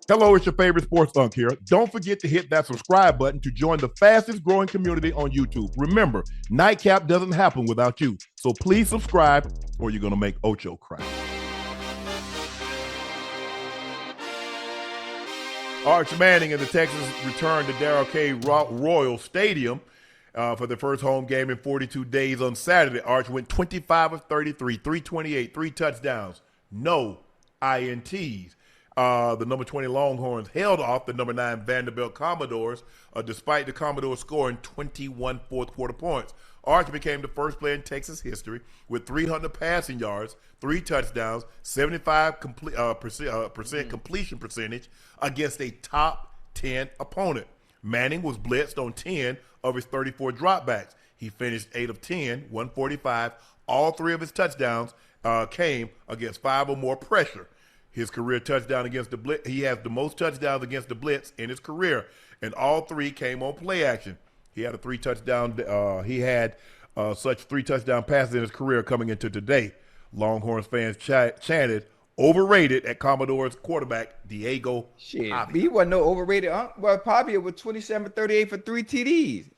Hello, it's your favorite sports Unc here. Don't forget to hit that subscribe button to join the fastest growing community on YouTube. Remember, Nightcap doesn't happen without you. So please subscribe or you're going to make Ocho cry. Arch Manning and the Texans returned to Darrell K. Royal Stadium for their first home game in 42 days on Saturday. Arch went 25 of 33, 328, 3 touchdowns, no INTs. The number 20 Longhorns held off the number 9 Vanderbilt Commodores, despite the Commodores scoring 21 fourth quarter points. Arch became the first player in Texas history with 300 passing yards, 3 touchdowns, 75% completion percentage against a top 10 opponent. Manning was blitzed on 10 of his 34 dropbacks. He finished 8 of 10, 145. All 3 of his touchdowns came against 5 or more pressure. His career touchdown against the blitz, he has the most touchdowns against the blitz in his career, and all 3 came on play action. He had a 3 touchdown. He had such 3 touchdown passes in his career coming into today. Longhorns fans chanted overrated at Commodores quarterback Diego. Shit, he wasn't no overrated. Well, Pavia with 27-38 for 3 TDs.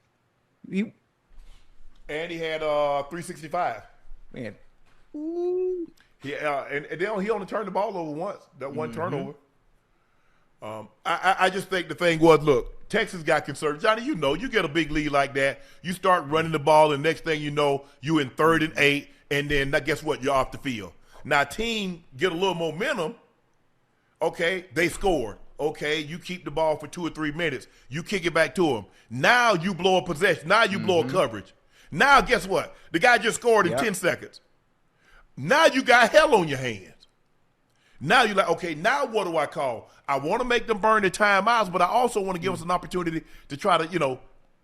And he had 365. Man. Ooh. And then he only turned the ball over once. That one turnover. I just think the thing was, look, Texas got concerned. Johnny, you know, you get a big lead like that, you start running the ball, and next thing you know, you in 3rd and 8, and then guess what? You're off the field. Now, team get a little momentum. Okay, they scored. Okay, you keep the ball for 2 or 3 minutes. You kick it back to them. Now you blow a possession. Now you blow a coverage. Now, guess what? The guy just scored in 10 seconds. Now you got hell on your hands. Now you're like, okay, now what do I call? I want to make them burn their timeouts, but I also want to give us an opportunity to try to,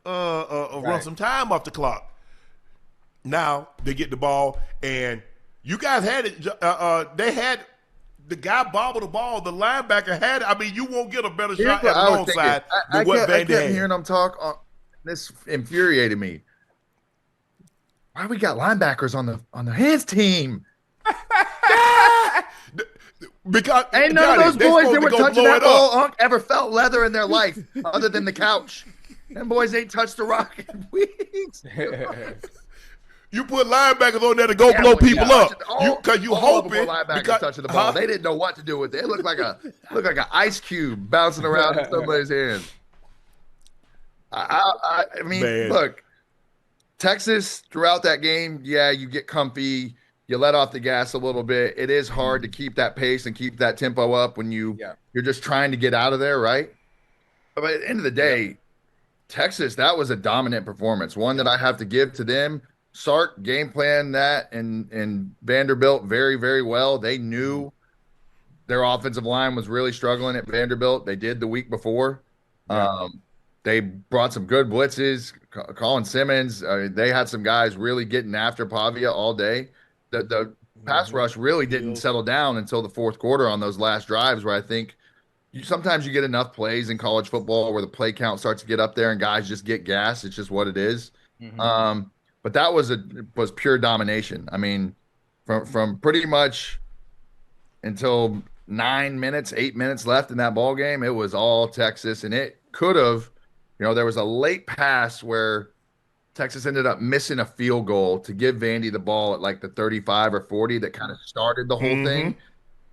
run some time off the clock. Now they get the ball, and you guys had it. They had the guy bobble the ball. The linebacker had it. I mean, you won't get a better shot at the long side than what Vandy had. I kept hearing them talk. This infuriated me. Why we got linebackers on the his team? Because ain't none of those boys that were touching that ball ever felt leather in their life other than the couch. Them boys ain't touched the rock in weeks. You put linebackers on there to go blow people up. Because you hoping linebackers touching the ball. They didn't know what to do with it. It looked like an ice cube bouncing around in somebody's hand. I mean, man. Look. Texas, throughout that game, you get comfy. You let off the gas a little bit. It is hard to keep that pace and keep that tempo up when you're just trying to get out of there, right? But at the end of the day, Texas, that was a dominant performance, one that I have to give to them. Sark game planned that and Vanderbilt very, very well. They knew their offensive line was really struggling at Vanderbilt. They did the week before. They brought some good blitzes. Colin Simmons, they had some guys really getting after Pavia all day. The pass rush really didn't settle down until the 4th quarter on those last drives, where I think sometimes you get enough plays in college football where the play count starts to get up there and guys just get gas. It's just what it is. But that was pure domination. I mean, from pretty much until 8 minutes left in that ball game, it was all Texas, and it could have. There was a late pass where Texas ended up missing a field goal to give Vandy the ball at like the 35 or 40 that kind of started the whole thing.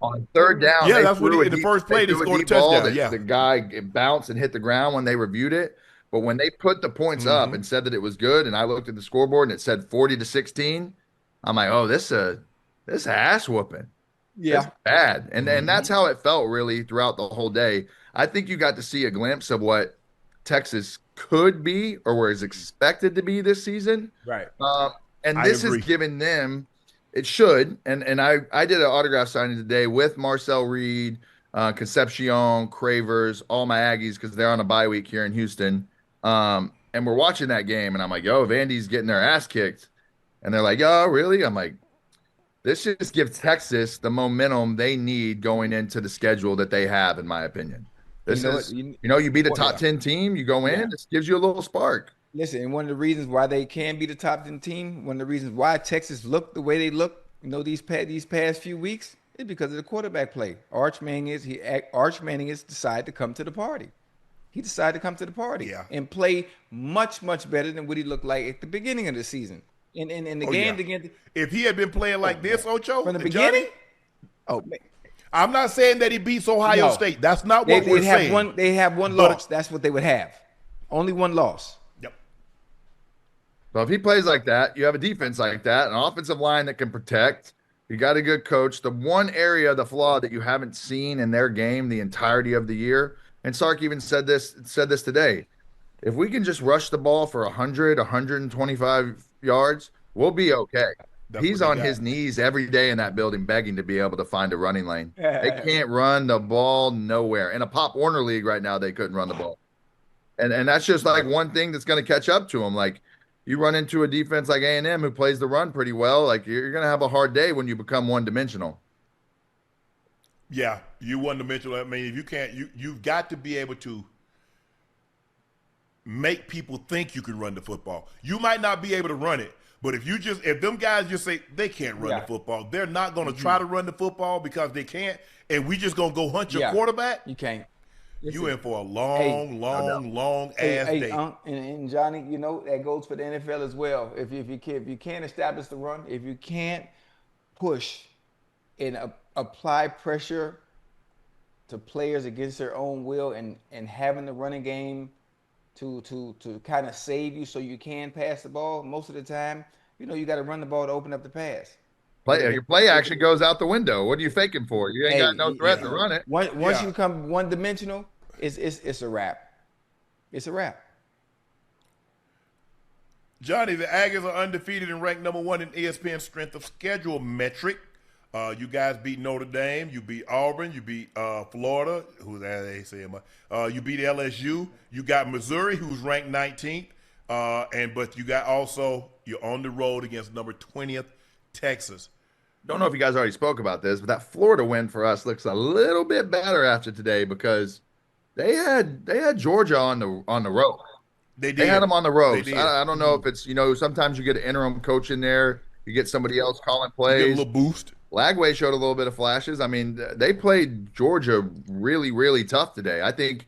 On 3rd down, that's what in the first play they scored a touchdown. The guy bounced and hit the ground when they reviewed it. But when they put the points up and said that it was good, and I looked at the scoreboard and it said 40-16, I'm like, oh, this ass whooping. Yeah, it's bad. And that's how it felt really throughout the whole day. I think you got to see a glimpse of what Texas could be or was expected to be this season. Right. And this has given them, it should, and I did an autograph signing today with Marcel Reed, Concepcion, Cravers, all my Aggies, because they're on a bye week here in Houston. And we're watching that game, and I'm like, yo, Vandy's getting their ass kicked. And they're like, oh, really? I'm like, this just gives Texas the momentum they need going into the schedule that they have, in my opinion. You beat a top 10 team, you go in, this gives you a little spark. Listen, and one of the reasons why they can be the top 10 team, one of the reasons why Texas looked the way they look, these past few weeks, It's because of the quarterback play. Arch Manning is decided to come to the party. He decided to come to the party Yeah. and play much, much better than what he looked like at the beginning of the season. In the game against, if he had been playing like this, Ocho, from the Johnny, beginning. Oh man. I'm not saying that he beats Ohio No. State. That's not what we're saying. They have one But- loss. That's what they would have. Only one loss. Yep. So if he plays like that, you have a defense like that, an offensive line that can protect. You got a good coach. The one area, the flaw that you haven't seen in their game the entirety of the year, and Sark even said this today. If we can just rush the ball for 100, 125 yards, we'll be okay. He's on his knees every day in that building begging to be able to find a running lane. They can't run the ball nowhere. In a Pop Warner league right now, they couldn't run the ball. And that's just like one thing that's going to catch up to them. Like, you run into a defense like A&M who plays the run pretty well, like you're going to have a hard day when you become one-dimensional. Yeah, you one-dimensional. I mean, if you can't, you've got to be able to make people think you can run the football. You might not be able to run it, but if them guys just say they can't run the football, they're not going to try to run the football because they can't, and we just going to go hunt your quarterback. You can't. You in for a long ass day. And Johnny, you know that goes for the NFL as well. If you can't establish the run, if you can't push and apply pressure to players against their own will, and having the running game to kind of save you so you can pass the ball most of the time, you got to run the ball to open up the pass. Your play action goes out the window. What are you faking for? You ain't got no threat to run it. Once you become one-dimensional, it's a wrap. It's a wrap. Johnny, the Aggies are undefeated and ranked number 1 in ESPN strength of schedule metric. You guys beat Notre Dame. You beat Auburn. You beat Florida. Who's that? They say you beat LSU. You got Missouri, who's ranked 19th. But you got you're on the road against number 20th Texas. Don't know if you guys already spoke about this, but that Florida win for us looks a little bit better after today because they had Georgia on the road. They did. They had them on the road. I don't know if it's sometimes you get an interim coach in there, you get somebody else calling plays. Get a little boost. Lagway showed a little bit of flashes. I mean, they played Georgia really, really tough today. I think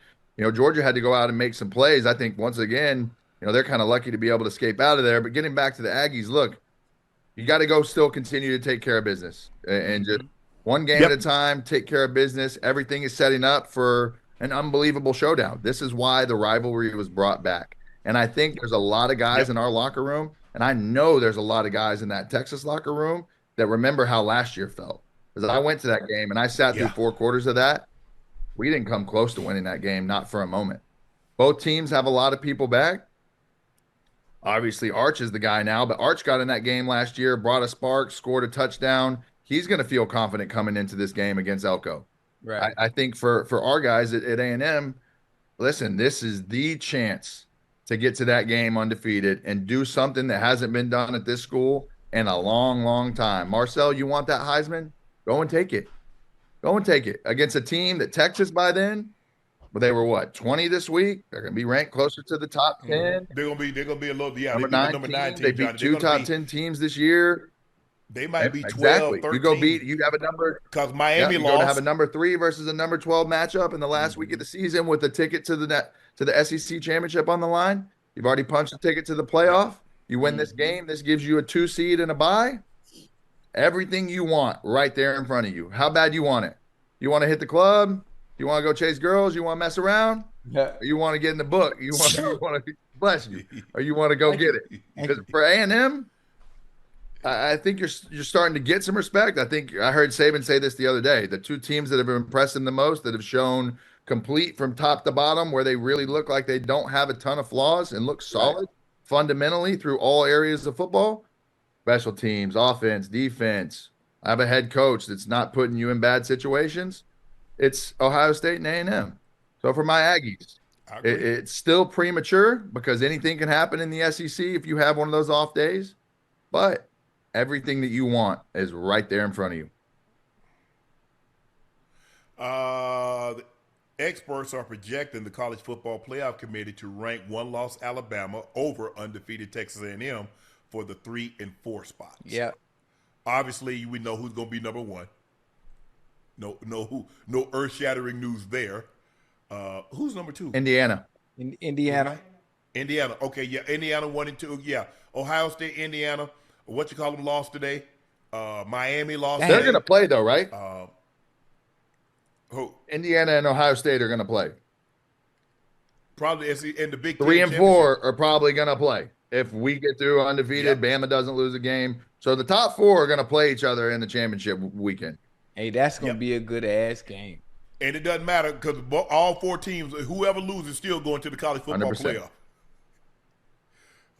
Georgia had to go out and make some plays. I think once again, they're kind of lucky to be able to escape out of there. But getting back to the Aggies, look. You got to go still continue to take care of business and just one game at a time, take care of business. Everything is setting up for an unbelievable showdown. This is why the rivalry was brought back. And I think there's a lot of guys in our locker room, and I know there's a lot of guys in that Texas locker room that remember how last year felt. Because I went to that game and I sat through 4 quarters of that. We didn't come close to winning that game, not for a moment. Both teams have a lot of people back. Obviously, Arch is the guy now, but Arch got in that game last year, brought a spark, scored a touchdown. He's going to feel confident coming into this game against Elko. Right. I think for our guys at A&M, listen, this is the chance to get to that game undefeated and do something that hasn't been done at this school in a long, long time. Marcel, you want that Heisman? Go and take it. Go and take it against a team that Texas by then, but they were 20 this week. They're going to be ranked closer to the top 10. They're going to be a little number 9 team. They beat 2 top 10 teams this year. They might be 12, exactly. You have a number because Miami lost. You go to have a number 3 versus a number 12 matchup in the last week of the season with a ticket to the SEC championship on the line. You've already punched a ticket to the playoff. You win this game. This gives you a 2 seed and a bye. Everything you want right there in front of you. How bad you want it? You want to hit the club? You want to go chase girls? You want to mess around? Yeah. Or you want to get in the book? You want to bless you, or you want to go get it? Because for A&M, I think you're starting to get some respect. I think I heard Saban say this the other day. The 2 teams that have impressed him the most, that have shown complete from top to bottom, where they really look like they don't have a ton of flaws and look solid fundamentally through all areas of football, special teams, offense, defense. I have a head coach that's not putting you in bad situations. It's Ohio State and A&M. So for my Aggies, it's still premature because anything can happen in the SEC if you have one of those off days. But everything that you want is right there in front of you. The experts are projecting the College Football Playoff Committee to rank 1-loss Alabama over undefeated Texas A&M for the 3 and 4 spots. Yeah. Obviously, we know who's going to be number 1. No earth-shattering news there. Who's number 2? Indiana. Indiana. Indiana. Okay, yeah. Indiana 1 and 2. Yeah. Ohio State, Indiana. What you call them lost today? Miami lost. They're going to play though, right? Who? Indiana and Ohio State are going to play. Probably in the Big 3 Ten and 4 are probably going to play. If we get through undefeated, Bama doesn't lose a game. So the top 4 are going to play each other in the championship weekend. Hey, that's going to be a good-ass game. And it doesn't matter because all 4 teams, whoever loses, still going to the college football 100%.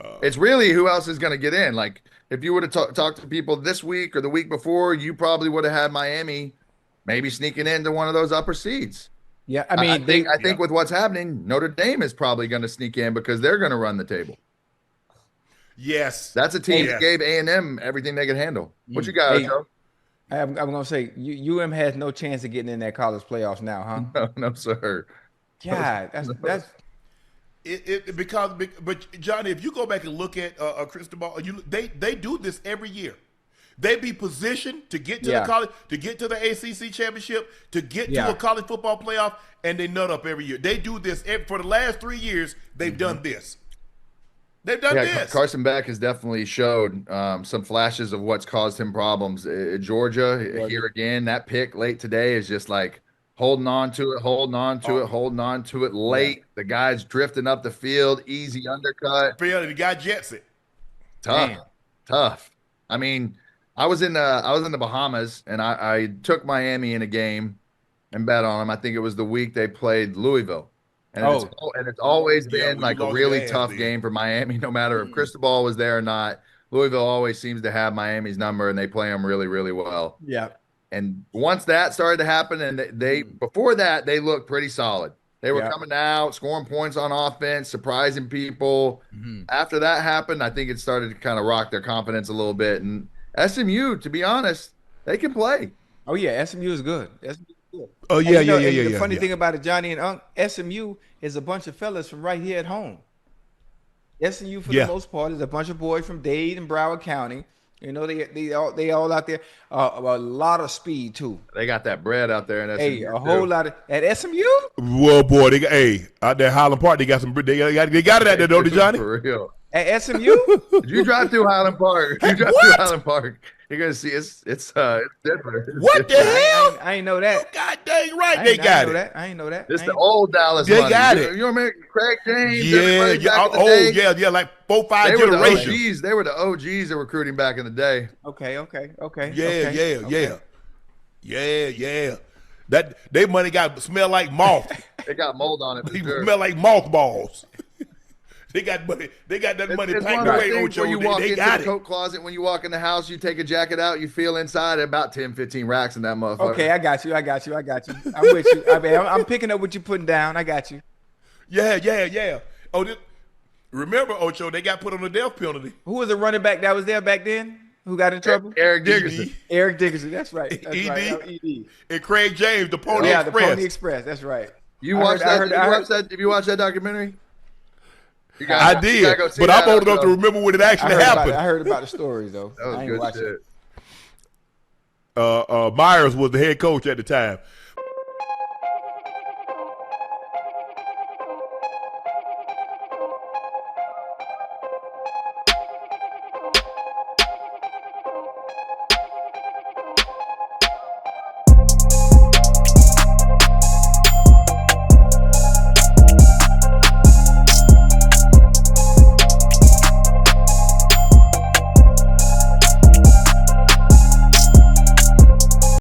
playoff. It's really who else is going to get in. Like, if you would have talked to people this week or the week before, you probably would have had Miami maybe sneaking into one of those upper seeds. Yeah, I mean, I think with what's happening, Notre Dame is probably going to sneak in because they're going to run the table. Yes. That's a team that gave A&M everything they could handle. What you got, Ocho? I'm going to say, UM has no chance of getting in that college playoffs now, huh? No, sir. God, that's but Johnny, if you go back and look at Cristobal, they do this every year. They be positioned to get to the college, to get to the ACC championship, to get to a college football playoff, and they nut up every year. They do this for the last 3 years. They've done this. They've done this. Carson Beck has definitely showed some flashes of what's caused him problems. Georgia, here again, that pick late today is just like holding on to it late. The guy's drifting up the field, easy undercut. The guy jets it. Tough. I mean, I was in the Bahamas and I took Miami in a game and bet on them. I think it was the week they played Louisville. And it's always been like a really tough game for Miami, no matter if Cristobal was there or not. Louisville always seems to have Miami's number, and they play them really, really well. Yeah. And once that started to happen, and before that, they looked pretty solid. They were coming out, scoring points on offense, surprising people. After that happened, I think it started to kind of rock their confidence a little bit. And SMU, to be honest, they can play. Oh, yeah, SMU is good. Oh, yeah, The funny thing about it, Johnny and Unc, SMU is a bunch of fellas from right here at home. SMU, for the most part, is a bunch of boys from Dade and Broward County. You know, they all out there. A lot of speed, too. They got that bread out there in SMU. Hey, a whole lot of – at SMU? Well, boy, out there Highland Park, they got some – they got it out there, don't they, Johnny? For real. At SMU? Did you drive through Highland Park? You're gonna see it's different. What the hell? I ain't know that. You God dang right, they got it. I ain't know that. It's the old Dallas. They money. got it. You remember Craig James? Yeah. Like 4-5 generations. They were the OGs of recruiting back in the day. Okay. Yeah. That they money smell like moth. They got mold on it. They smell like mothballs. They got money. They got that money packed away, Ocho. When you walk into the coat closet, when you walk in the house, you take a jacket out, you feel inside about 10, 15 racks in that motherfucker. Okay, I got you. I'm with you. I'm picking up what you're putting down. I got you. Yeah. Oh, remember, Ocho, they got put on the death penalty. Who was the running back that was there back then? Who got in trouble? Eric Dickerson. Eric Dickerson. That's right. ED. And Craig James, the Pony Express. Yeah, the Pony Express. That's right. You watched that? Have you watched that documentary? I did, but I'm old enough to remember when it actually happened. I heard about the stories, though. That was good shit. Myers was the head coach at the time.